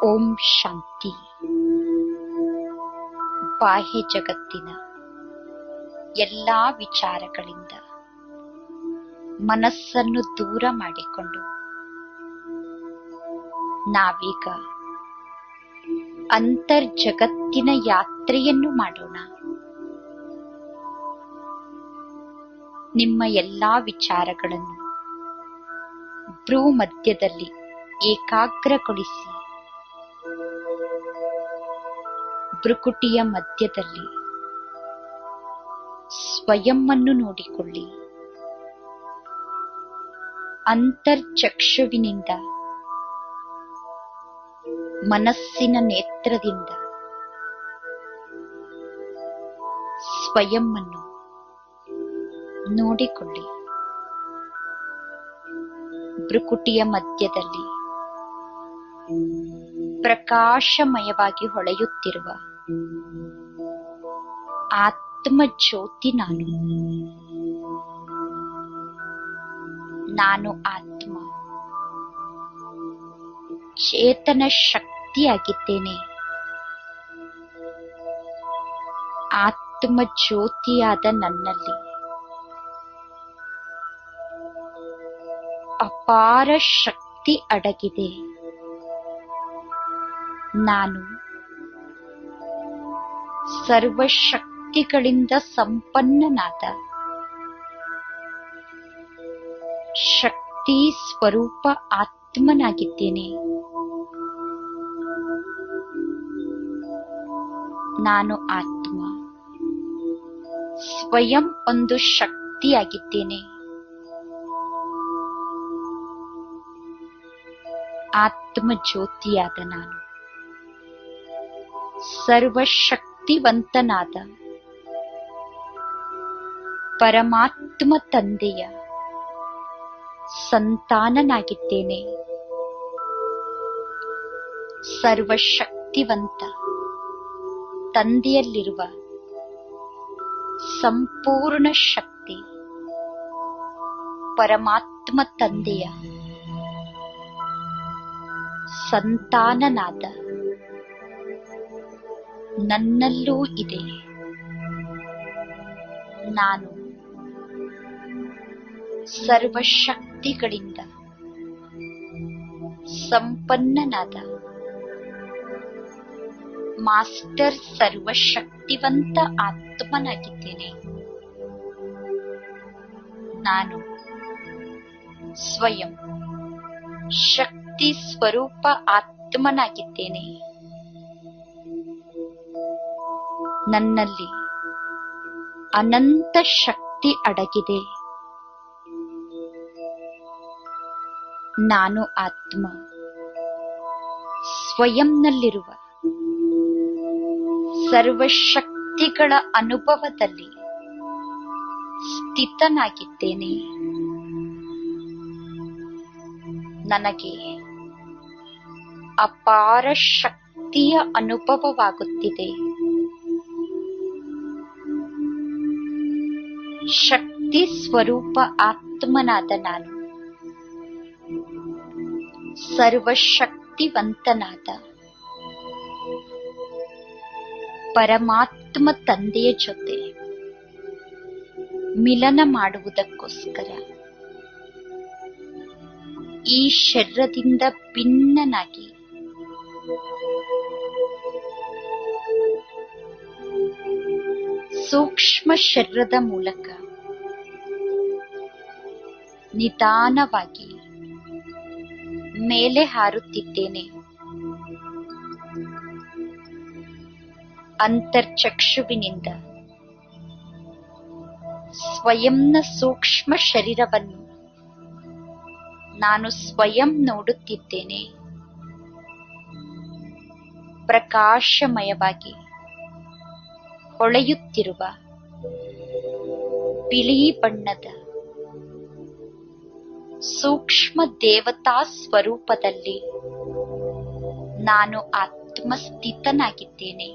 ಓಂ ಶಾಂತಿ. ಬಾಹ್ಯ ಜಗತ್ತಿನ ಎಲ್ಲಾ ವಿಚಾರಗಳಿಂದ ಮನಸ್ಸನ್ನು ದೂರ ಮಾಡಿಕೊಂಡು ನಾವೀಗ ಅಂತರ್ಜಗತ್ತಿನ ಯಾತ್ರೆಯನ್ನು ಮಾಡೋಣ. ನಿಮ್ಮ ಎಲ್ಲಾ ವಿಚಾರಗಳನ್ನು ಭ್ರೂ ಮಧ್ಯದಲ್ಲಿ ಏಕಾಗ್ರಗೊಳಿಸಿ, ಭ್ರುಕುಟಿಯ ಮಧ್ಯದಲ್ಲಿ ಸ್ವಯಂವನ್ನು ನೋಡಿಕೊಳ್ಳಿ. ಅಂತರ್ಚಕ್ಷುವಿನಿಂದ ಮನಸ್ಸಿನ ನೇತ್ರದಿಂದ ಸ್ವಯಂವನ್ನು ನೋಡಿಕೊಳ್ಳಿ. ಭ್ರುಕುಟಿಯ ಮಧ್ಯದಲ್ಲಿ ಪ್ರಕಾಶಮಯವಾಗಿ ಹೊಳೆಯುತ್ತಿರುವ ಆತ್ಮ ಜ್ಯೋತಿ ನಾನು ಆತ್ಮ ಚೇತನ ಶಕ್ತಿಯಾಗಿದ್ದೇನೆ. ಆತ್ಮ ಜ್ಯೋತಿಯಾದ ನನ್ನಲ್ಲಿ ಅಪಾರ ಶಕ್ತಿ ಅಡಗಿದೆ. ನಾನು ಸರ್ವಶಕ್ತಿಗಳಿಂದ ಸಂಪನ್ನನಾದ ಶಕ್ತಿ ಸ್ವರೂಪ ಆತ್ಮನಾಗಿದ್ದೇನೆ. ನಾನು ಆತ್ಮ ಸ್ವಯಂ ಒಂದು ಶಕ್ತಿಯಾಗಿದ್ದೇನೆ. ಆತ್ಮ ಜ್ಯೋತಿಯಾದ ನಾನು ಸರ್ವಶಕ್ತಿವಂತನಾದ ಪರಮಾತ್ಮ ತಂದೆಯ ಸಂತಾನನಾಗಿದ್ದೇನೆ. ಸರ್ವಶಕ್ತಿವಂತ ತಂದೆಯಲ್ಲಿರುವ ಸಂಪೂರ್ಣ ಶಕ್ತಿ ಪರಮಾತ್ಮ ತಂದೆಯ ಸಂತಾನನಾದ ನನ್ನಲ್ಲೂ ಇದೆ. ನಾನು ಸರ್ವಶಕ್ತಿಗಳಿಂದ ಸಂಪನ್ನನಾದ ಮಾಸ್ಟರ್ ಸರ್ವಶಕ್ತಿವಂತ ಆತ್ಮನಾಗಿದ್ದೇನೆ. ನಾನು ಸ್ವಯಂ ಶಕ್ತಿ ಸ್ವರೂಪ ಆತ್ಮನಾಗಿದ್ದೇನೆ. ನನ್ನಲ್ಲಿ ಅನಂತ ಶಕ್ತಿ ಅಡಗಿದೆ. ನಾನು ಆತ್ಮ ಸ್ವಯಂನಲ್ಲಿರುವ ಸರ್ವಶಕ್ತಿಗಳ ಅನುಭವದಲ್ಲಿ ಸ್ಥಿತನಾಗಿದ್ದೇನೆ. ನನಗೆ ಅಪಾರ ಶಕ್ತಿಯ ಅನುಭವವಾಗುತ್ತಿದೆ. ಶಕ್ತಿ ಸ್ವರೂಪ ಆತ್ಮನಾದ ನಾನು ಸರ್ವಶಕ್ತಿವಂತನಾದ ಪರಮಾತ್ಮ ತಂದೆಯ ಜೊತೆ ಮಿಲನ ಮಾಡುವುದಕ್ಕೋಸ್ಕರ ಈ ಶರೀರದಿಂದ ಭಿನ್ನನಾಗಿ ಸೂಕ್ಷ್ಮ ಶರೀರದ ಮೂಲಕ ನಿಧಾನವಾಗಿ ಮೇಲೆ ಹಾರುತ್ತಿದ್ದೇನೆ. ಅಂತರ್ಚಕ್ಷುವಿನಿಂದ ಸ್ವಯಂನ ಸೂಕ್ಷ್ಮ ಶರೀರವನ್ನು ನಾನು ಸ್ವಯಂ ನೋಡುತ್ತಿದ್ದೇನೆ. ಪ್ರಕಾಶಮಯವಾಗಿ ಹೊಳೆಯುತ್ತಿರುವ ಬಿಳಿ ಬಣ್ಣದ ಸೂಕ್ಷ್ಮ ದೇವತಾ ಸ್ವರೂಪದಲ್ಲಿ ನಾನು ಆತ್ಮಸ್ಥಿತನಾಗಿದ್ದೇನೆ.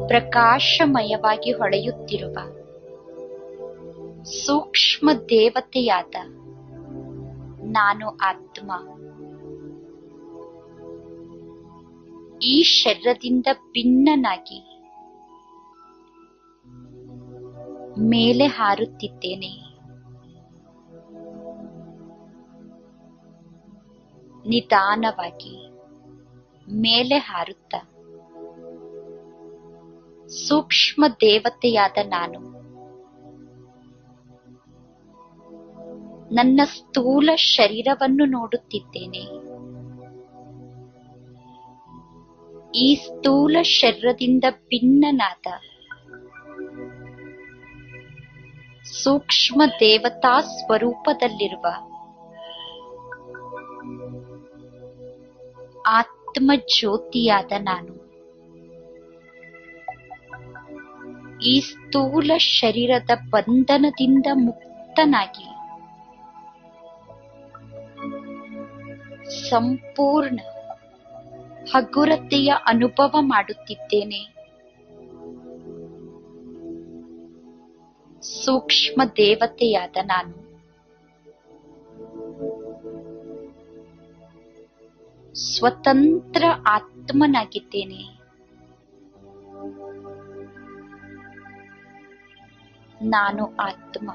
ಪ್ರಕಾಶಮಯವಾಗಿ ಹೊಳೆಯುತ್ತಿರುವ ಸೂಕ್ಷ್ಮ ದೇವತೆಯಾದ ನಾನು ಆತ್ಮ. ಈ ಶರೀರದಿಂದ ಭಿನ್ನನಾಗಿ ಮೇಲೆ ಹಾರುತ್ತಿದ್ದೇನೆ. ನಿಧಾನವಾಗಿ ಮೇಲೆ ಹಾರುತ್ತ ಸೂಕ್ಷ್ಮ ದೇವತೆಯಾದ ನಾನು ನನ್ನ ಸ್ಥೂಲ ಶರೀರವನ್ನು ನೋಡುತ್ತಿದ್ದೇನೆ. ಈ ಸ್ಥೂಲ ಶರೀರದಿಂದ ಭಿನ್ನನಾದ ಸೂಕ್ಷ್ಮ ದೇವತಾ ಸ್ವರೂಪದಲ್ಲಿರುವ ಆತ್ಮ ಜ್ಯೋತಿಯಾದ ನಾನು ಈ ಸ್ಥೂಲ ಶರೀರದ ಬಂಧನದಿಂದ ಮುಕ್ತನಾಗಿ ಸಂಪೂರ್ಣ ಹಗುರತೆಯ ಅನುಭವ ಮಾಡುತ್ತಿದ್ದೇನೆ. ಸೂಕ್ಷ್ಮ ದೇವತೆಯಾದ ನಾನು ಸ್ವತಂತ್ರ ಆತ್ಮನಾಗಿದ್ದೇನೆ. ನಾನು ಆತ್ಮ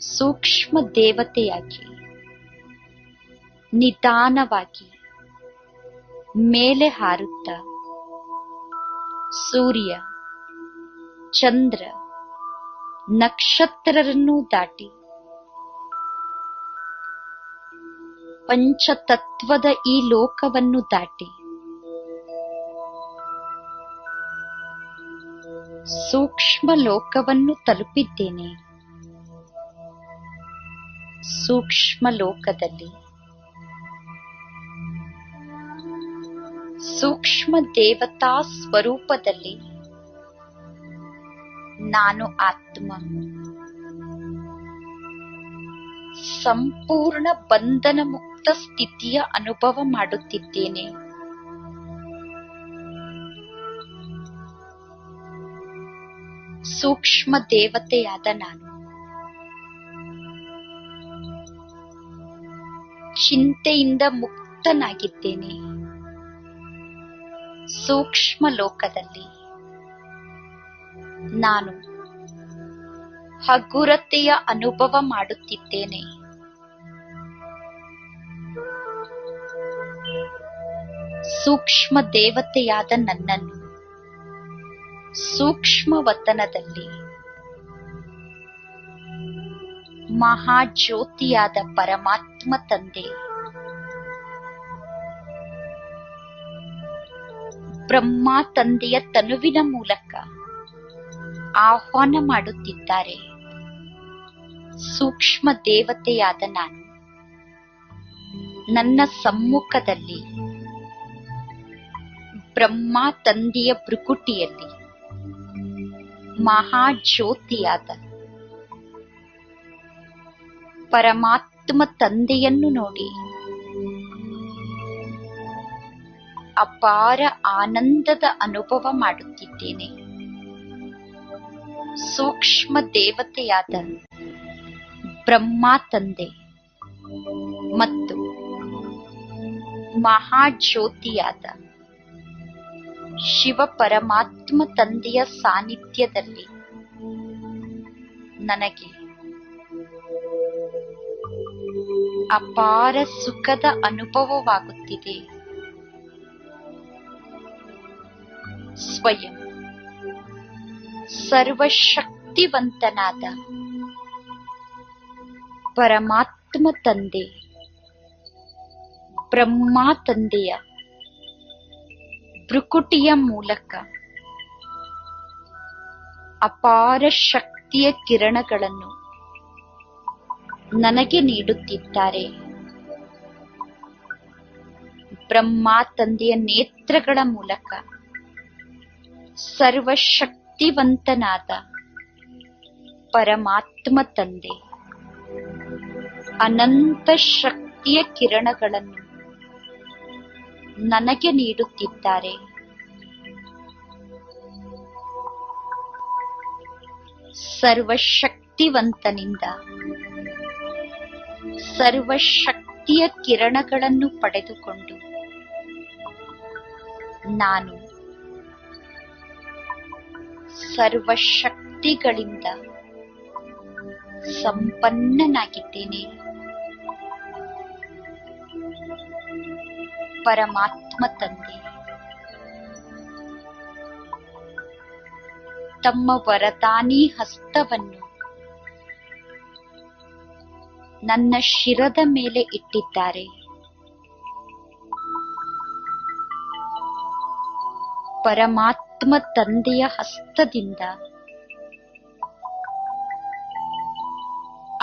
ಸೂಕ್ಷ್ಮ ದೇವತೆಯಾಗಿ ನಿಧಾನವಾಗಿ ಮೇಲೆ ಹಾರುತ್ತ ಸೂರ್ಯ, ಚಂದ್ರ, ನಕ್ಷತ್ರರನ್ನು ದಾಟಿ ಪಂಚತತ್ವದ ಈ ಲೋಕವನ್ನು ದಾಟಿ ಸೂಕ್ಷ್ಮ ಲೋಕವನ್ನು ತಲುಪಿದ್ದೇನೆ. ಸೂಕ್ಷ್ಮ ಲೋಕದಲ್ಲಿ ಸೂಕ್ಷ್ಮ ದೇವತಾ ಸ್ವರೂಪದಲ್ಲಿ ನಾನು ಆತ್ಮ ಸಂಪೂರ್ಣ ಬಂಧನ ಮುಕ್ತ ಸ್ಥಿತಿಯ ಅನುಭವ ಮಾಡುತ್ತಿದ್ದೇನೆ. ಸೂಕ್ಷ್ಮ ದೇವತೆಯಾದ ನಾನು ಚಿಂತೆಯಿಂದ ಮುಕ್ತನಾಗಿದ್ದೇನೆ. ಸೂಕ್ಷ್ಮ ಲೋಕದಲ್ಲಿ ನಾನು ಹಗುರತೆಯ ಅನುಭವ ಮಾಡುತ್ತಿದ್ದೇನೆ. ಸೂಕ್ಷ್ಮ ದೇವತೆಯಾದ ನನ್ನನ್ನು ಸೂಕ್ಷ್ಮ ವತನದಲ್ಲಿ ಮಹಾಜ್ಯೋತಿಯಾದ ಪರಮಾತ್ಮ ತಂದೆ ಬ್ರಹ್ಮ ತಂದೆಯ ತನುವಿನ ಮೂಲಕ ಆಹ್ವಾನ ಮಾಡುತ್ತಿದ್ದಾರೆ. ಸೂಕ್ಷ್ಮ ದೇವತೆಯಾದ ನಾನು ನನ್ನ ಸಮ್ಮುಖದಲ್ಲಿ ಬ್ರಹ್ಮ ತಂದೆಯ ಭೃಕುಟಿಯಲ್ಲಿ ಮಹಾಜ್ಯೋತಿಯಾದ ಪರಮಾತ್ಮ ತಂದೆಯನ್ನು ನೋಡಿ ಅಪಾರ ಆನಂದದ ಅನುಭವ ಮಾಡುತ್ತಿದ್ದೇನೆ. ಸೂಕ್ಷ್ಮ ದೇವತೆಯಾದ ಬ್ರಹ್ಮ ತಂದೆ ಮತ್ತು ಮಹಾಜ್ಯೋತಿಯಾದ ಶಿವ ಪರಮಾತ್ಮ ತಂದೆಯ ಸಾನ್ನಿಧ್ಯದಲ್ಲಿ ನನಗೆ ಅಪಾರ ಸುಖದ ಅನುಭವವಾಗುತ್ತಿದೆ. ಸ್ವಯಂ ಸರ್ವಶಕ್ತಿವಂತನಾದ ಪರಮಾತ್ಮ ತಂದೆ ಬ್ರಹ್ಮ ತಂದೆಯ ಭೃಕುಟಿಯ ಮೂಲಕ ಅಪಾರ ಶಕ್ತಿಯ ಕಿರಣಗಳನ್ನು ನನಗೆ ನೀಡುತ್ತಿದ್ದಾರೆ. ಬ್ರಹ್ಮ ತಂದೆಯ ನೇತ್ರಗಳ ಮೂಲಕ ಸರ್ವಶಕ್ತಿವಂತನಾದ ಪರಮಾತ್ಮ ತಂದೆ ಅನಂತ ಶಕ್ತಿಯ ಕಿರಣಗಳನ್ನು ನನಗೆ ನೀಡುತ್ತಿದ್ದಾರೆ. ಸರ್ವಶಕ್ತಿವಂತನಿಂದ ಸರ್ವಶಕ್ತಿಯ ಕಿರಣಗಳನ್ನು ಪಡೆದುಕೊಂಡು ನಾನು ಸರ್ವಶಕ್ತಿಗಳಿಂದ ಸಂಪನ್ನನಾಗಿದ್ದೇನೆ. ಪರಮಾತ್ಮ ತಂದೆ ತಮ್ಮ ವರದಾನಿ ಹಸ್ತವನ್ನು ನನ್ನ ಶಿರದ ಮೇಲೆ ಇಟ್ಟಿದ್ದಾರೆ. ಪರಮಾತ್ಮ ತಂದೆಯ ಹಸ್ತದಿಂದ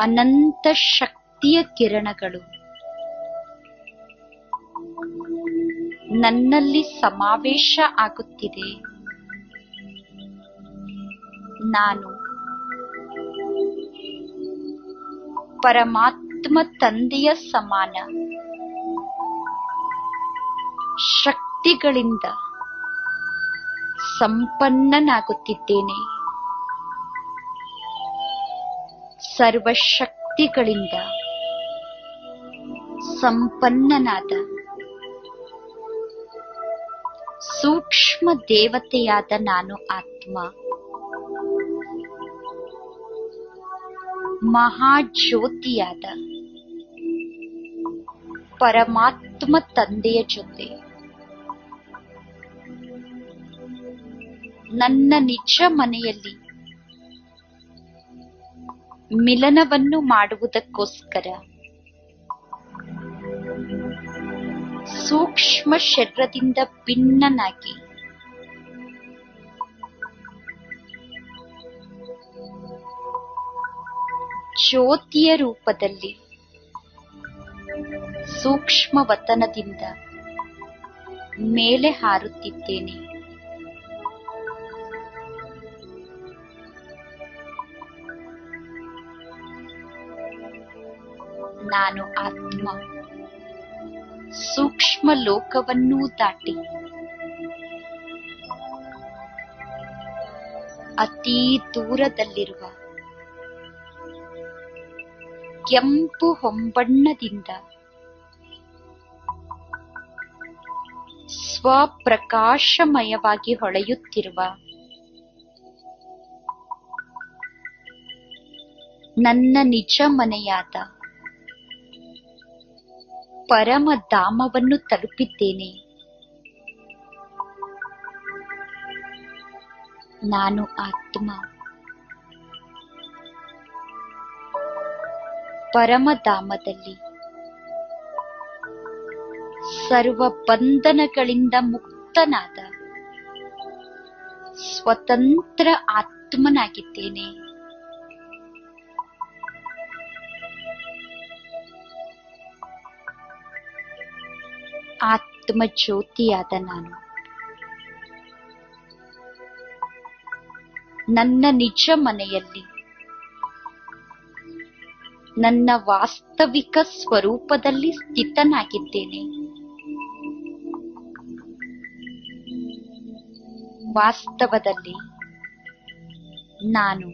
ಅನಂತ ಶಕ್ತಿಯ ಕಿರಣಗಳು ನನ್ನಲ್ಲಿ ಸಮಾವೇಶ ಆಗುತ್ತಿದೆ. ನಾನು ಪರಮಾತ್ಮ ತಂದೆಯ ಸಮಾನ ಶಕ್ತಿಗಳಿಂದ ಸಂಪನ್ನನಾಗುತ್ತಿದ್ದೇನೆ. ಸರ್ವಶಕ್ತಿಗಳಿಂದ ಸಂಪನ್ನನಾದ ಸೂಕ್ಷ್ಮ ದೇವತೆಯಾದ ನಾನು ಆತ್ಮ ಮಹಾಜ್ಯೋತಿಯಾದ ಪರಮಾತ್ಮ ತಂದೆಯ ಜೊತೆ ನನ್ನ ನಿಜ ಮನೆಯಲ್ಲಿ ಮಿಲನವನ್ನು ಮಾಡುವುದಕ್ಕೋಸ್ಕರ ಸೂಕ್ಷ್ಮ ಶರೀರದಿಂದ ಭಿನ್ನನಾಗಿ ಜ್ಯೋತಿಯ ರೂಪದಲ್ಲಿ ಸೂಕ್ಷ್ಮ ವತನದಿಂದ ಮೇಲೆ ಹಾರುತ್ತಿದ್ದೇನೆ. ನಾನು ಆತ್ಮ ಸೂಕ್ಷ್ಮ ಲೋಕವನ್ನೂ ದಾಟಿ ಅತೀ ದೂರದಲ್ಲಿರುವ ಕೆಂಪು ಹೊಂಬಣ್ಣದಿಂದ ಸ್ವಪ್ರಕಾಶಮಯವಾಗಿ ಹೊಳೆಯುತ್ತಿರುವ ನನ್ನ ನಿಜ ಮನೆಯಾದ ಪರಮಧಾಮವನ್ನು ತಲುಪಿದ್ದೇನೆ. ನಾನು ಆತ್ಮ ಪರಮಧಾಮದಲ್ಲಿ ಸರ್ವ ಬಂಧನಗಳಿಂದ ಮುಕ್ತನಾದ ಸ್ವತಂತ್ರ ಆತ್ಮನಾಗಿದ್ದೇನೆ. ಆತ್ಮ ಜ್ಯೋತಿಯಾದ ನಾನು ನನ್ನ ನಿಜ ಮನೆಯಲ್ಲಿ ನನ್ನ ವಾಸ್ತವಿಕ ಸ್ವರೂಪದಲ್ಲಿ ಸ್ಥಿತನಾಗಿದ್ದೇನೆ. ವಾಸ್ತವದಲ್ಲಿ ನಾನು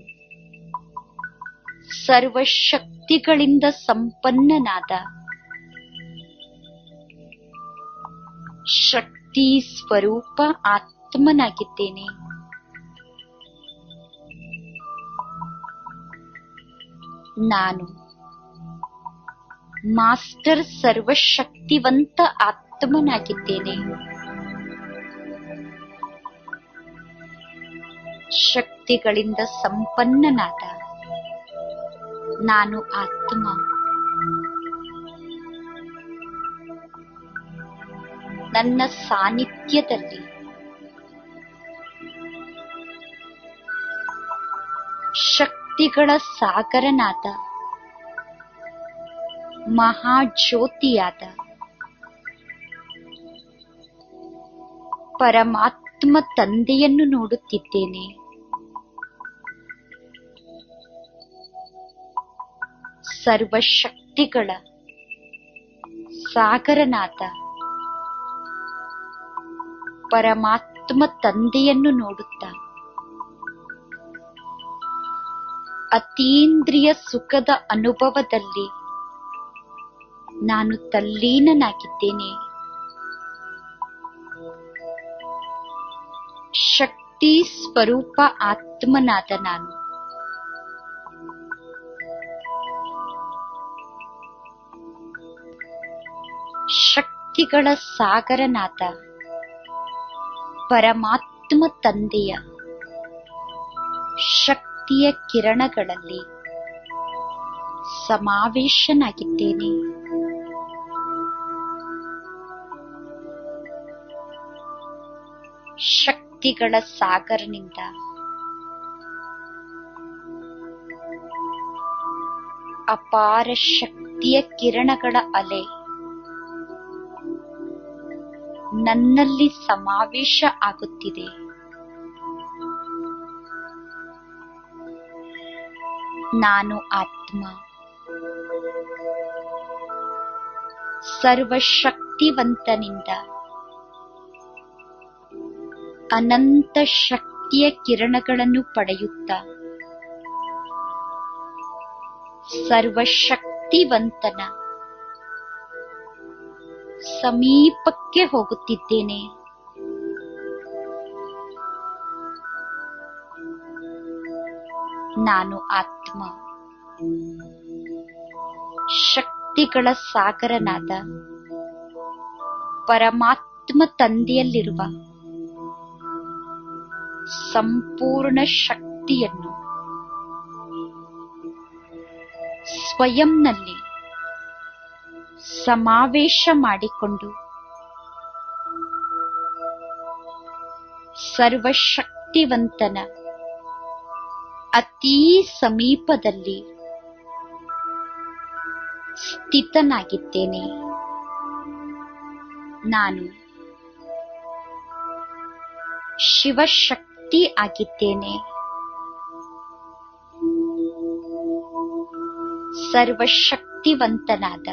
ಸರ್ವಶಕ್ತಿಗಳಿಂದ ಸಂಪನ್ನನಾದ ಶಕ್ತಿ ಸ್ವರೂಪ ಆತ್ಮನಾಗಿದ್ದೇನೆ. ನಾನು ಮಾಸ್ಟರ್ ಸರ್ವಶಕ್ತಿವಂತ ಆತ್ಮನಾಗಿದ್ದೇನೆ. ಶಕ್ತಿಗಳಿಂದ ಸಂಪನ್ನನಾದ ನಾನು ಆತ್ಮ ನನ್ನ ಸಾನ್ನಿಧ್ಯದಲ್ಲಿ ಶಕ್ತಿಗಳ ಸಾಗರನಾದ ಮಹಾಜ್ಯೋತಿಯಾದ ಪರಮಾತ್ಮ ತಂದೆಯನ್ನು ನೋಡುತ್ತಿದ್ದೇನೆ. ಸರ್ವಶಕ್ತಿಗಳ ಸಾಗರನಾದ ಪರಮಾತ್ಮ ತಂದೆಯನ್ನು ನೋಡುತ್ತಾ ಅತೀಂದ್ರಿಯ ಸುಖದ ಅನುಭವದಲ್ಲಿ ನಾನು ತಲ್ಲೀನನಾಗಿದ್ದೇನೆ. ಶಕ್ತಿ ಸ್ವರೂಪ ಆತ್ಮನಾದ ನಾನು ಶಕ್ತಿಗಳ ಸಾಗರನಾದ ಪರಮಾತ್ಮ ತಂದೆಯ ಶಕ್ತಿಯ ಕಿರಣಗಳಲ್ಲಿ ಸಮಾವೇಶನಾಗಿದ್ದೇನೆ. ಶಕ್ತಿಗಳ ಸಾಗರನಿಂದ ಅಪಾರ ಶಕ್ತಿಯ ಕಿರಣಗಳ ಅಲೆ ನನ್ನಲ್ಲಿ ಸಮಾವೇಶ ಆಗುತ್ತಿದೆ. ನಾನು ಆತ್ಮ ಸರ್ವಶಕ್ತಿವಂತನಿಂದ ಅನಂತ ಶಕ್ತಿಯ ಕಿರಣಗಳನ್ನು ಪಡೆಯುತ್ತಾ ಸರ್ವಶಕ್ತಿವಂತನ ಸಮೀಪಕ್ಕೆ ಹೋಗುತ್ತಿದ್ದೇನೆ. ನಾನು ಆತ್ಮ ಶಕ್ತಿಗಳ ಸಾಗರನಾದ ಪರಮಾತ್ಮ ತಂದೆಯಲ್ಲಿರುವ ಸಂಪೂರ್ಣ ಶಕ್ತಿಯನ್ನು ಸ್ವಯಂನಲ್ಲಿ ಸಮಾವೇಶ ಮಾಡಿಕೊಂಡು ಸರ್ವಶಕ್ತಿವಂತನ ಅತೀ ಸಮೀಪದಲ್ಲಿ ಸ್ಥಿತನಾಗಿದ್ದೇನೆ. ನಾನು ಶಿವಶಕ್ತಿ ಆಗಿದ್ದೇನೆ. ಸರ್ವಶಕ್ತಿವಂತನಾದ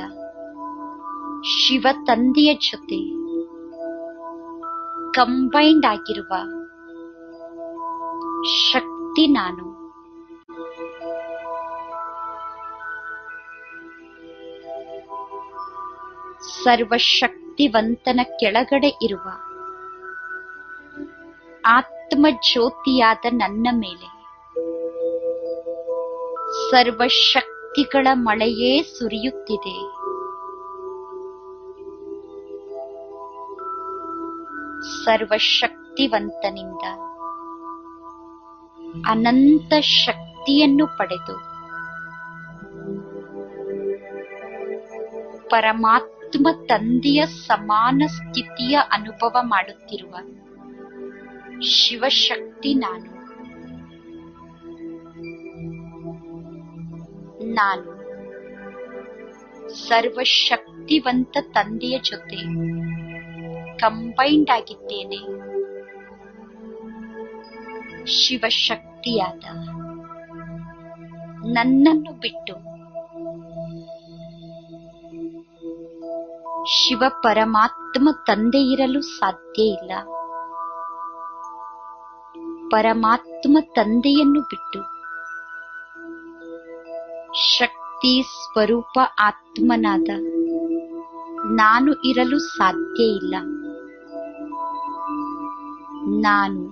ಶಿವ ತಂದೆಯ ಜೊತೆ ಕಂಬೈಂಡ್ ಆಗಿರುವ ಶಕ್ತಿ ನಾನು. ಸರ್ವಶಕ್ತಿವಂತನ ಕೆಳಗಡೆ ಇರುವ ಆತ್ಮ ಜ್ಯೋತಿಯಾದ ನನ್ನ ಮೇಲೆ ಸರ್ವಶಕ್ತಿಗಳ ಮಳೆಯೇ ಸುರಿಯುತ್ತಿದೆ. ಸರ್ವಶಕ್ತಿವಂತನಿಂದ ಅನಂತ ಶಕ್ತಿಯನ್ನು ಪಡೆದು ಪರಮಾತ್ಮ ತಂದೆಯ ಸಮಾನ ಸ್ಥಿತಿಯ ಅನುಭವ ಮಾಡುತ್ತಿರುವ ಶಿವಶಕ್ತಿ ನಾನು. ನಾನು ಸರ್ವಶಕ್ತಿವಂತ ತಂದೆಯ ಜೊತೆ ಕಂಬೈಂಡ್ ಆಗಿದ್ದೇನೆ. ಶಿವಶಕ್ತಿಯಾದ ನನ್ನನ್ನು ಬಿಟ್ಟು ಶಿವ ಪರಮಾತ್ಮ ತಂದೆ ಇರಲು ಸಾಧ್ಯ ಇಲ್ಲ. ಪರಮಾತ್ಮ ತಂದೆಯನ್ನು ಬಿಟ್ಟು ಶಕ್ತಿ ಸ್ವರೂಪ ಆತ್ಮನಾದ ನಾನು ಇರಲು ಸಾಧ್ಯ ಇಲ್ಲ. ನಾನು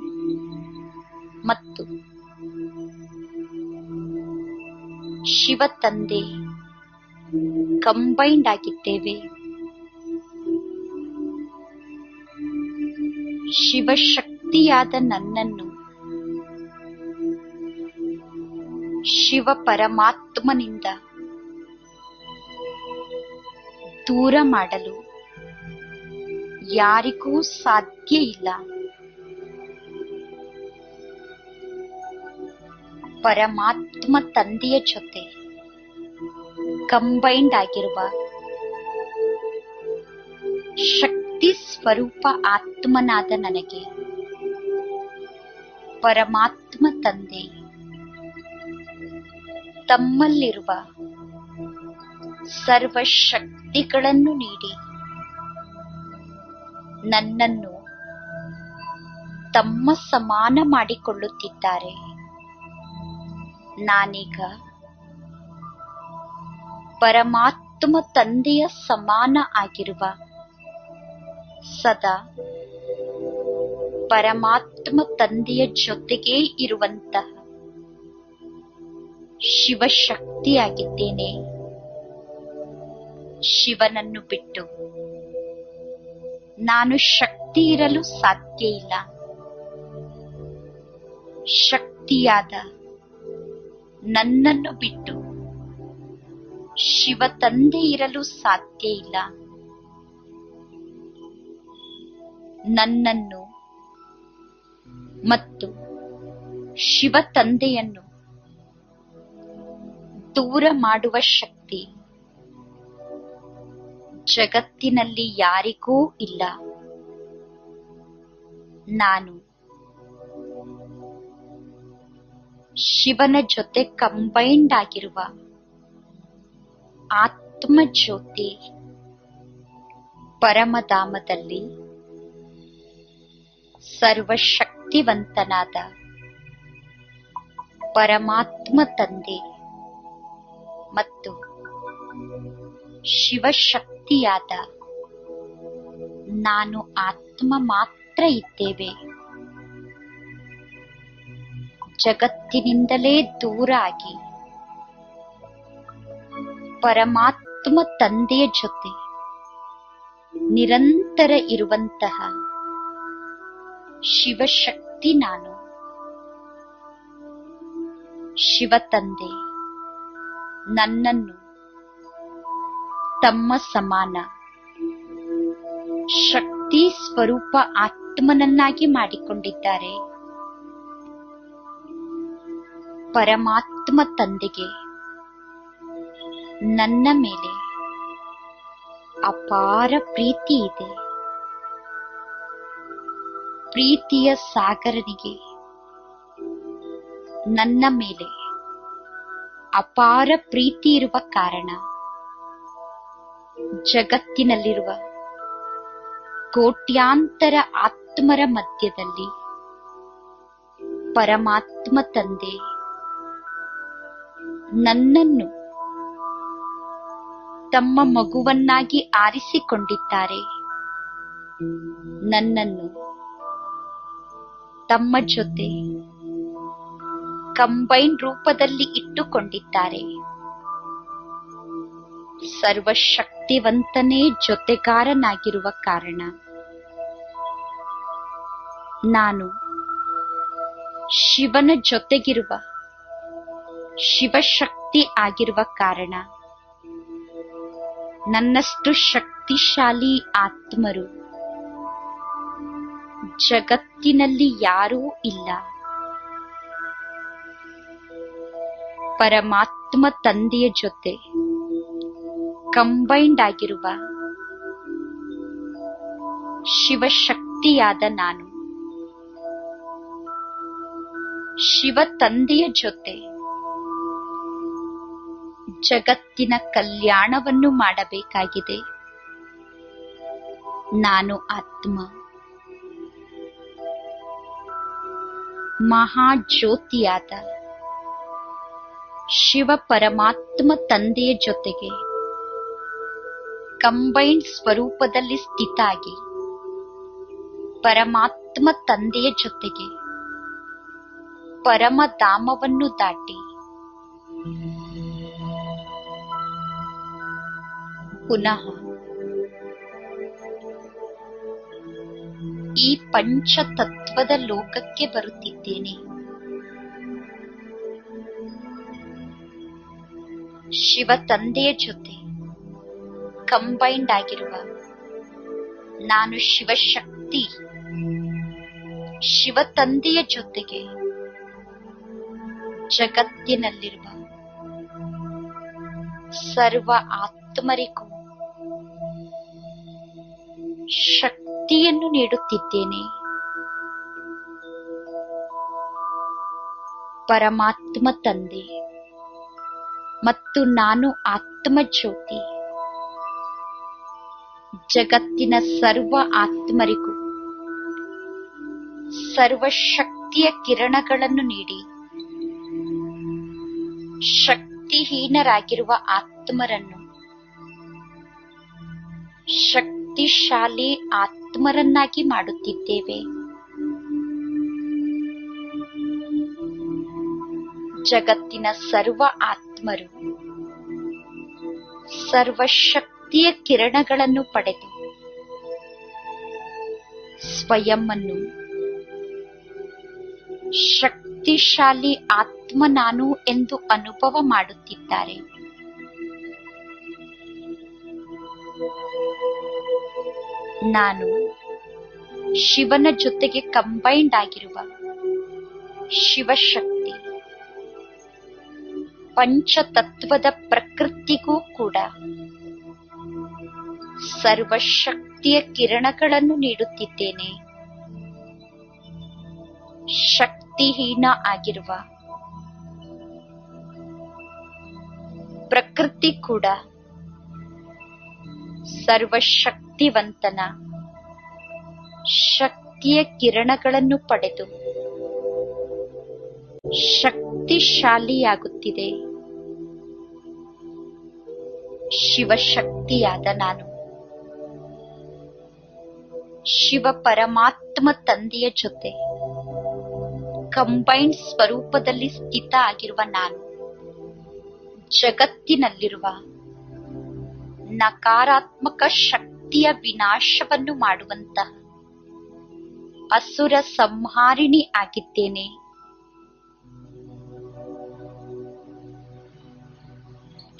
ಮತ್ತು ಶಿವ ತಂದೆ ಕಂಬೈಂಡ್ ಆಗಿದ್ದೇವೆ. ಶಿವಶಕ್ತಿಯಾದ ನನ್ನನ್ನು ಶಿವ ಪರಮಾತ್ಮನಿಂದ ದೂರ ಮಾಡಲು ಯಾರಿಗೂ ಸಾಧ್ಯ ಇಲ್ಲ. ಪರಮಾತ್ಮ ತಂದೆಯ ಜೊತೆ ಕಂಬೈಂಡ್ ಆಗಿರುವ ಶಕ್ತಿ ಸ್ವರೂಪ ಆತ್ಮನಾದ ನನಗೆ ಪರಮಾತ್ಮ ತಂದೆ ತಮ್ಮಲ್ಲಿರುವ ಸರ್ವಶಕ್ತಿಗಳನ್ನು ನೀಡಿ ನನ್ನನ್ನು ತಮ್ಮ ಸಮಾನ ಮಾಡಿಕೊಳ್ಳುತ್ತಿದ್ದಾರೆ. ನಾನೀಗ ಪರಮಾತ್ಮ ಪರಮಾತ್ಮ ತಂದೆಯ ಸಮಾನ ಆಗಿರುವ ಸದಾ ಪರಮಾತ್ಮ ತಂದೆಯ ಜೊತೆಗೇ ಇರುವಂತಹ ಶಿವಶಕ್ತಿಯಾಗಿದ್ದೇನೆ. ಶಿವನನ್ನು ಬಿಟ್ಟು ನಾನು ಶಕ್ತಿ ಇರಲು ಸಾಧ್ಯ ಇಲ್ಲ. ಶಕ್ತಿಯಾದ ನನ್ನನ್ನು ಬಿಟ್ಟು ಶಿವ ತಂದೆ ಇರಲು ಸಾಧ್ಯ ಇಲ್ಲ. ನನ್ನನ್ನು ಮತ್ತು ಶಿವ ತಂದೆಯನ್ನು ದೂರ ಮಾಡುವ ಶಕ್ತಿ ಜಗತ್ತಿನಲ್ಲಿ ಯಾರಿಗೂ ಇಲ್ಲ. ನಾನು ಶಿವನ ಜೊತೆ ಕಂಬೈನ್ಡ್ ಆಗಿರುವ ಆತ್ಮ ಜ್ಯೋತಿ ಪರಮಧಾಮದಲ್ಲಿ ಸರ್ವಶಕ್ತಿವಂತನಾದ ಪರಮಾತ್ಮ ತಂದೆ ಮತ್ತು ಶಿವಶಕ್ತಿಯಾದ ನಾನು ಆತ್ಮ ಮಾತ್ರ ಇದ್ದೇವೆ. ಜಗತ್ತಿನಿಂದಲೇ ದೂರ ಆಗಿ ಪರಮಾತ್ಮ ತಂದೆಯ ಜೊತೆ ನಿರಂತರ ಇರುವಂತಹ ಶಿವಶಕ್ತಿ ನಾನು. ಶಿವ ತಂದೆ ನನ್ನನ್ನು ತಮ್ಮ ಸಮಾನ ಶಕ್ತಿ ಸ್ವರೂಪ ಆತ್ಮನನ್ನಾಗಿ ಮಾಡಿಕೊಂಡಿದ್ದಾರೆ. ಪರಮಾತ್ಮ ತಂದೆಗೆ ನನ್ನ ಮೇಲೆ ಅಪಾರ ಪ್ರೀತಿ ಇದೆ. ಪ್ರೀತಿಯ ಸಾಗರನಿಗೆ ನನ್ನ ಮೇಲೆ ಅಪಾರ ಪ್ರೀತಿ ಇರುವ ಕಾರಣ ಜಗತ್ತಿನಲ್ಲಿರುವ ಕೋಟ್ಯಾಂತರ ಆತ್ಮರ ಮಧ್ಯದಲ್ಲಿ ಪರಮಾತ್ಮ ತಂದೆ ನನ್ನನ್ನು ತಮ್ಮ ಮಗುವನ್ನಾಗಿ ಆರಿಸಿಕೊಂಡಿದ್ದಾರೆ. ನನ್ನನ್ನು ತಮ್ಮ ಜೊತೆ ಕಂಬೈನ್ ರೂಪದಲ್ಲಿ ಇಟ್ಟುಕೊಂಡಿದ್ದಾರೆ. ಸರ್ವಶಕ್ತಿವಂತನೇ ಜೊತೆಗಾರನಾಗಿರುವ ಕಾರಣ ನಾನು ಶಿವನ ಜೊತೆಗಿರುವ ಶಿವಶಕ್ತಿ ಆಗಿರುವ ಕಾರಣ ನನ್ನಷ್ಟು ಶಕ್ತಿಶಾಲಿ ಆತ್ಮರು ಜಗತ್ತಿನಲ್ಲಿ ಯಾರೂ ಇಲ್ಲ. ಪರಮಾತ್ಮ ತಂದೆಯ ಜೊತೆ ಕಂಬೈನ್ಡ್ ಆಗಿರುವ ಶಿವಶಕ್ತಿಯಾದ ನಾನು ಶಿವ ತಂದೆಯ ಜೊತೆ ಜಗತ್ತಿನ ಕಲ್ಯಾಣವನ್ನು ಮಾಡಬೇಕಾಗಿದೆ. ನಾನು ಆತ್ಮ ಮಹಾಜ್ಯೋತಿಯಾದ ಶಿವ ಪರಮಾತ್ಮ ತಂದೆಯ ಜೊತೆಗೆ ಕಂಬೈನ್ಡ್ ಸ್ವರೂಪದಲ್ಲಿ ಸ್ಥಿತ ಆಗಿ ಪರಮಾತ್ಮ ತಂದೆಯ ಜೊತೆಗೆ ಪರಮಧಾಮವನ್ನು ದಾಟಿ ಪುನಃ ಈ ಪಂಚತತ್ವದ ಲೋಕಕ್ಕೆ ಬರುತ್ತಿದ್ದೇನೆ. ಶಿವ ತಂದೆಯ ಜೊತೆ ಕಂಬೈನ್ಡ್ ಆಗಿರುವ ನಾನು ಶಿವಶಕ್ತಿ ಶಿವ ತಂದೆಯ ಜೊತೆಗೆ ಜಗತ್ತಿನಲ್ಲಿರುವ ಸರ್ವ ಆತ್ಮರಿಗೂ ಶಕ್ತಿಯನ್ನು ನೀಡುತ್ತಿದ್ದೇನೆ. ಪರಮಾತ್ಮ ತಂದೆ ಮತ್ತು ನಾನು ಆತ್ಮ ಜ್ಯೋತಿ ಜಗತ್ತಿನ ಸರ್ವ ಆತ್ಮರಿಗೂ ಸರ್ವಶಕ್ತಿಯ ಕಿರಣಗಳನ್ನು ನೀಡಿ ಶಕ್ತಿಹೀನರಾಗಿರುವ ಆತ್ಮರನ್ನು ಶಕ್ತಿಶಾಲಿ ಆತ್ಮರನ್ನಾಗಿ ಮಾಡುತ್ತಿದ್ದೇವೆ. ಜಗತ್ತಿನ ಸರ್ವ ಆತ್ಮರು ಸರ್ವಶಕ್ತಿಯ ಕಿರಣಗಳನ್ನು ಪಡೆದು ಸ್ವಯಂ ಅನ್ನು ಶಕ್ತಿಶಾಲಿ ಆತ್ಮ ನಾನು ಎಂದು ಅನುಭವ ಮಾಡುತ್ತಿದ್ದಾರೆ. ನಾನು ಶಿವನ ಜೊತೆಗೆ ಕಂಬೈನ್ಡ್ ಆಗಿರುವ ಶಿವಶಕ್ತಿ. ಪಂಚತತ್ವದ ಪ್ರಕೃತಿಗೂ ಕೂಡ ಸರ್ವಶಕ್ತಿಯ ಕಿರಣಗಳನ್ನು ನೀಡುತ್ತಿದ್ದೇನೆ. ಶಕ್ತಿಹೀನ ಆಗಿರುವ ಪ್ರಕೃತಿ ಕೂಡ ಸರ್ವಶಕ್ತಿವಂತನ ಶಕ್ತಿಯ ಕಿರಣಗಳನ್ನು ಪಡೆದು ಶಕ್ತಿಶಾಲಿಯಾಗುತ್ತಿದೆ. ಶಿವಶಕ್ತಿಯಾದ ನಾನು ಶಿವ ಪರಮಾತ್ಮ ತಂದೆಯ ಜೊತೆ ಕಂಬೈನ್ಡ್ ಸ್ವರೂಪದಲ್ಲಿ ಸ್ಥಿತ ಆಗಿರುವ ನಾನು ಜಗತ್ತಿನಲ್ಲಿರುವ ನಕಾರಾತ್ಮಕ ಶಕ್ತಿಯ ವಿನಾಶವನ್ನು ಮಾಡುವಂತಹ ಅಸುರ ಸಂಹಾರಿಣಿ ಆಗಿದ್ದೇನೆ.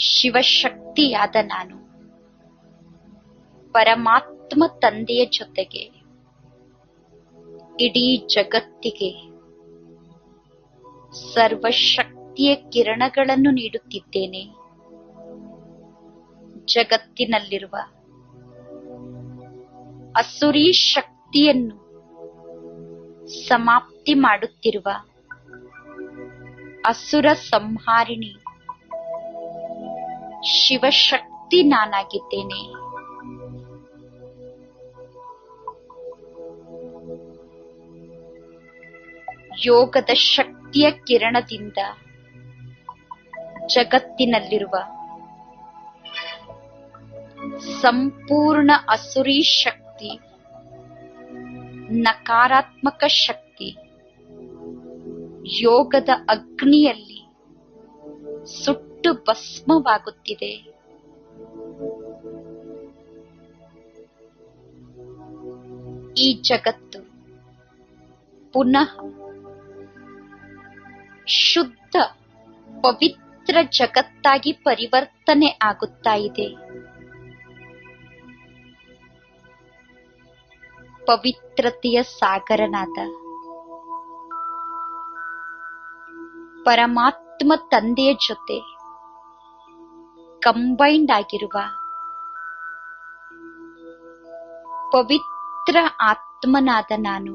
ಶಿವಶಕ್ತಿಯಾದ ನಾನು ಪರಮಾತ್ಮ ತಂದೆಯ ಜೊತೆಗೆ ಇಡೀ ಜಗತ್ತಿಗೆ ಸರ್ವಶಕ್ತಿಯ ಕಿರಣಗಳನ್ನು ನೀಡುತ್ತಿದ್ದೇನೆ. ಜಗತ್ತಿನಲ್ಲಿರುವ ಅಸುರಿ ಶಕ್ತಿಯನ್ನು ಸಮಾಪ್ತಿ ಮಾಡುತ್ತಿರುವ ಅಸುರ ಸಂಹಾರಿಣಿ ಶಿವಶಕ್ತಿ ನಾನಾಗಿದ್ದೇನೆ. ಯೋಗದ ಶಕ್ತಿಯ ಕಿರಣದಿಂದ ಜಗತ್ತಿನಲ್ಲಿರುವ ಸಂಪೂರ್ಣ ಅಸುರಿ ಶಕ್ತಿ, ನಕಾರಾತ್ಮಕ ಶಕ್ತಿ ಯೋಗದ ಅಗ್ನಿಯಲ್ಲಿ ಸುಟ್ಟು ಭಸ್ಮವಾಗುತ್ತಿದೆ. ಈ ಜಗತ್ತು ಪುನಃ ಶುದ್ಧ ಪವಿತ್ರ ಜಗತ್ತಾಗಿ ಪರಿವರ್ತನೆ ಆಗುತ್ತಾ ಇದೆ. ಪವಿತ್ರತೆಯ ಸಾಗರನಾದ ಪರಮಾತ್ಮ ತಂದೆಯ ಜೊತೆ ಕಂಬೈನ್ಡ್ ಆಗಿರುವ ಪವಿತ್ರ ಆತ್ಮನಾದ ನಾನು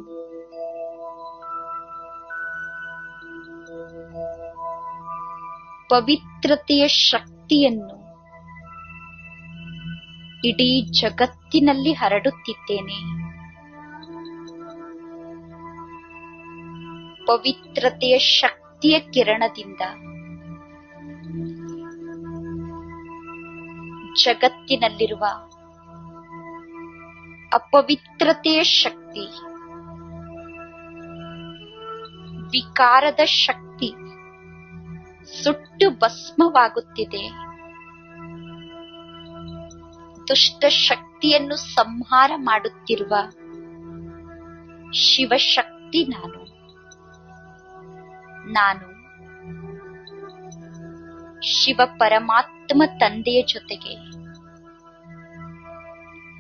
ಪವಿತ್ರತೆಯ ಶಕ್ತಿಯನ್ನು ಇಡೀ ಜಗತ್ತಿನಲ್ಲಿ ಹರಡುತ್ತಿದ್ದೇನೆ. ಪವಿತ್ರತೆಯ ಶಕ್ತಿಯ ಕಿರಣದಿಂದ ಜಗತ್ತಿನಲ್ಲಿರುವ ಅಪವಿತ್ರತೆಯ ಶಕ್ತಿ, ವಿಕಾರದ ಶಕ್ತಿ ಸುಟ್ಟು ಭಸ್ಮವಾಗುತ್ತಿದೆ. ದುಷ್ಟ ಶಕ್ತಿಯನ್ನು ಸಂಹಾರ ಮಾಡುತ್ತಿರುವ ಶಿವಶಕ್ತಿ ನಾನು. ನಾನು ಶಿವ ಪರಮಾತ್ಮ ತಂದೆಯ ಜೊತೆಗೆ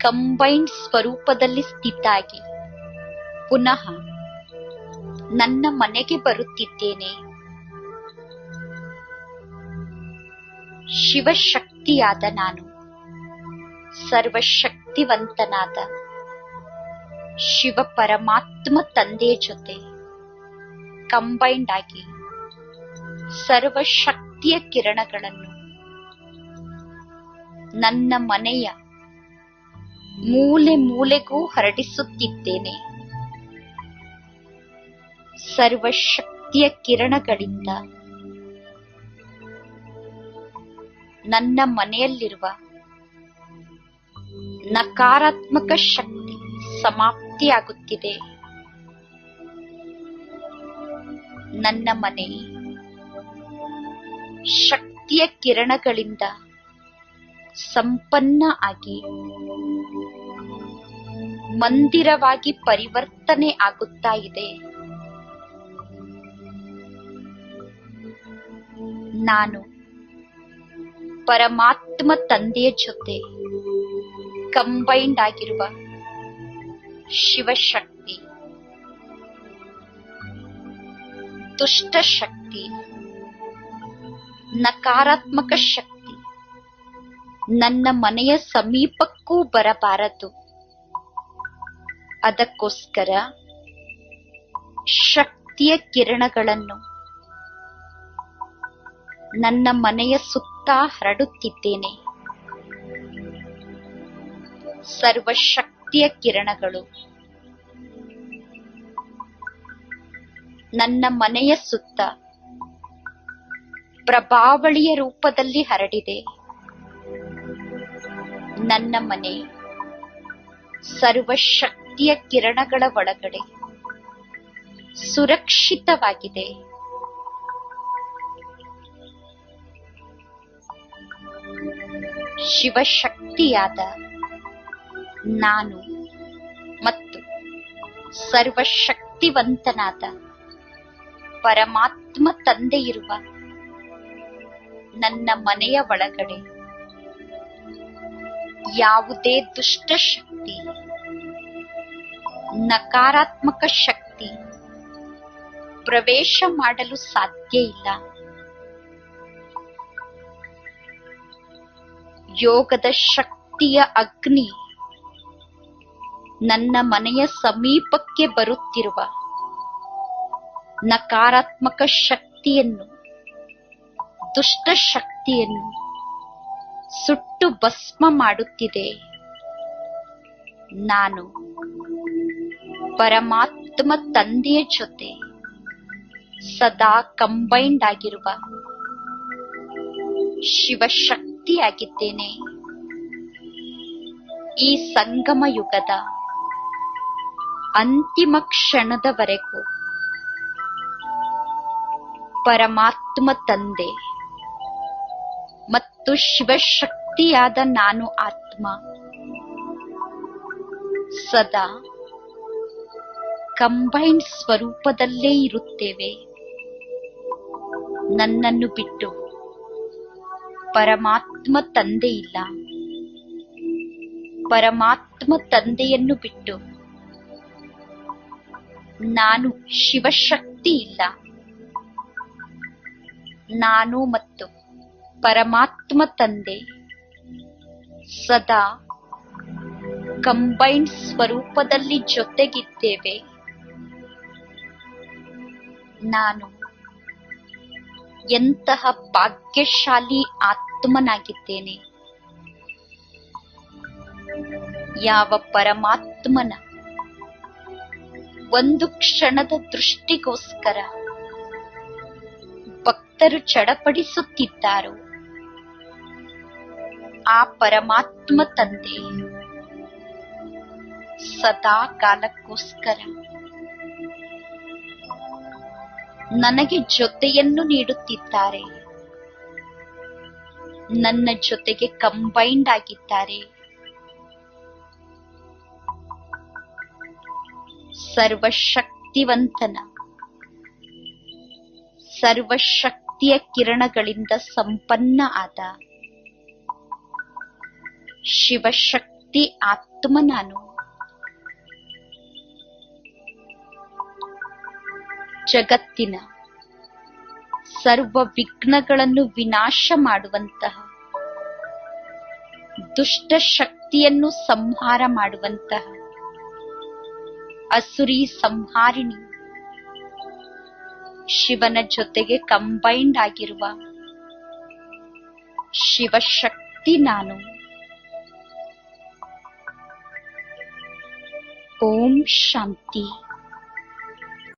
ಕಂಬೈನ್ಡ್ ಸ್ವರೂಪದಲ್ಲಿ ಸ್ಥಿತಾಗಿ ಪುನಃ ನನ್ನ ಮನೆಗೆ ಬರುತ್ತಿದ್ದೇನೆ. ಶಿವಶಕ್ತಿಯಾದ ನಾನು ಸರ್ವಶಕ್ತಿವಂತನಾದ ಶಿವ ಪರಮಾತ್ಮ ತಂದೆಯ ಜೊತೆ ಕಂಬೈನ್ಡ್ ಆಗಿ ಸರ್ವಶಕ್ತಿಯ ಕಿರಣಗಳನ್ನು ನನ್ನ ಮನೆಯ ಮೂಲೆ ಮೂಲೆಗೂ ಹರಡಿಸುತ್ತಿದ್ದೇನೆ. ಸರ್ವಶಕ್ತಿಯ ಕಿರಣಗಳಿಂದ ನನ್ನ ಮನೆಯಲ್ಲಿರುವ ನಕಾರಾತ್ಮಕ ಶಕ್ತಿ ಸಮಾಪ್ತಿಯಾಗುತ್ತಿದೆ. ನನ್ನ ಮನೆ ಶಕ್ತಿಯ ಕಿರಣಗಳಿಂದ ಸಂಪನ್ನ ಆಗಿ ಮಂದಿರವಾಗಿ ಪರಿವರ್ತನೆ ಆಗುತ್ತಾ ಇದೆ. ನಾನು ಪರಮಾತ್ಮ ತಂದೆಯ ಜೊತೆ ಕಂಬೈನ್ಡ್ ಆಗಿರುವ ಶಿವಶಕ್ತಿ, ದುಷ್ಟ ಶಕ್ತಿ, ನಕಾರಾತ್ಮಕ ಶಕ್ತಿ ನನ್ನ ಮನೆಯ ಸಮೀಪಕ್ಕೂ ಬರಬಾರದು. ಅದಕ್ಕೋಸ್ಕರ ಶಕ್ತಿಯ ಕಿರಣಗಳನ್ನು ನನ್ನ ಮನೆಯ ಸುತ್ತ ಹರಡುತ್ತಿದ್ದೇನೆ. ಸರ್ವಶಕ್ತಿಯ ಕಿರಣಗಳು ನನ್ನ ಮನೆಯ ಸುತ್ತ ಪ್ರಭಾವಳಿಯ ರೂಪದಲ್ಲಿ ಹರಡಿದೆ. ನನ್ನ ಮನೆ ಸರ್ವಶಕ್ತಿಯ ಕಿರಣಗಳ ಒಳಗಡೆ ಸುರಕ್ಷಿತವಾಗಿದೆ. ಶಿವಶಕ್ತಿಯಾದ ನಾನು ಮತ್ತು ಸರ್ವಶಕ್ತಿವಂತನಾದ ಪರಮಾತ್ಮ ತಂದೆ ಇರುವ ನನ್ನ ಮನೆಯ ಒಳಗಡೆ ಯಾವುದೇ ದುಷ್ಟ ಶಕ್ತಿ, ನಕಾರಾತ್ಮಕ ಶಕ್ತಿ ಪ್ರವೇಶ ಮಾಡಲು ಸಾಧ್ಯ ಇಲ್ಲ. ಯೋಗದ ಶಕ್ತಿಯ ಅಗ್ನಿ ನನ್ನ ಮನೆಯ ಸಮೀಪಕ್ಕೆ ಬರುತ್ತಿರುವ ನಕಾರಾತ್ಮಕ ಶಕ್ತಿಯನ್ನು, ದುಷ್ಟ ಶಕ್ತಿಯನ್ನು ಸುಟ್ಟು ಭಸ್ಮ ಮಾಡುತ್ತಿದೆ. ನಾನು ಪರಮಾತ್ಮ ತಂದೆಯ ಜೊತೆ ಸದಾ ಕಂಬೈನ್ಡ್ ಆಗಿರುವ ಶಿವಶಕ್ತಿಯಾಗಿದ್ದೇನೆ. ಈ ಸಂಗಮ ಯುಗದ ಅಂತಿಮ ಕ್ಷಣದವರೆಗೂ ಪರಮಾತ್ಮ ತಂದೆ ಮತ್ತು ಶಿವಶಕ್ತಿಯಾದ ನಾನು ಆತ್ಮ ಸದಾ ಕಂಬೈನ್ಡ್ ಸ್ವರೂಪದಲ್ಲೇ ಇರುತ್ತೇವೆ. ನನ್ನನ್ನು ಬಿಟ್ಟು ಪರಮಾತ್ಮ ತಂದೆ ಇಲ್ಲ. ಪರಮಾತ್ಮ ತಂದೆಯನ್ನು ಬಿಟ್ಟು ನಾನು ಶಿವಶಕ್ತಿ ಇಲ್ಲ. ನಾನು ಮತ್ತು ಪರಮಾತ್ಮ ತಂದೆ ಸದಾ ಕಂಬೈನ್ಡ್ ಸ್ವರೂಪದಲ್ಲಿ ಜೊತೆಗಿದ್ದೇವೆ. ನಾನು ಎಂತಹ ಭಾಗ್ಯಶಾಲಿ ಆತ್ಮನಾಗಿದ್ದೇನೆ. ಯಾವ ಪರಮಾತ್ಮನ ಒಂದು ಕ್ಷಣದ ದೃಷ್ಟಿಗೋಸ್ಕರ ಭಕ್ತರು ಚಡಪಡಿಸುತ್ತಿದ್ದಾರೋ ಆ ಪರಮಾತ್ಮ ತಂದೆ ಸದಾ ಕಾಲಕ್ಕೋಸ್ಕರ ನನಗೆ ಜೊತೆಯನ್ನು ನೀಡುತ್ತಿದ್ದಾರೆ. ನನ್ನ ಜೊತೆಗೆ ಕಂಬೈನ್ಡ್ ಆಗಿದ್ದಾರೆ. ಸರ್ವಶಕ್ತಿವಂತನ ಸರ್ವಶಕ್ತಿಯ ಕಿರಣಗಳಿಂದ ಸಂಪನ್ನ ಆದ ಶಿವಶಕ್ತಿ ಆತ್ಮ ನಾನು. ಜಗತ್ತಿನ ಸರ್ವ ವಿಘ್ನಗಳನ್ನು ವಿನಾಶ ಮಾಡುವಂತಹ, ದುಷ್ಟ ಶಕ್ತಿಯನ್ನು ಸಂಹಾರ ಮಾಡುವಂತಹ ಅಸುರಿ ಸಂಹಾರಿಣಿ ಶಿವನ ಜೊತೆಗೆ ಕಂಬೈನ್ಡ್ ಆಗಿರುವ ಶಿವಶಕ್ತಿ ನಾನು. ಓಂ ಶಾಂತಿ.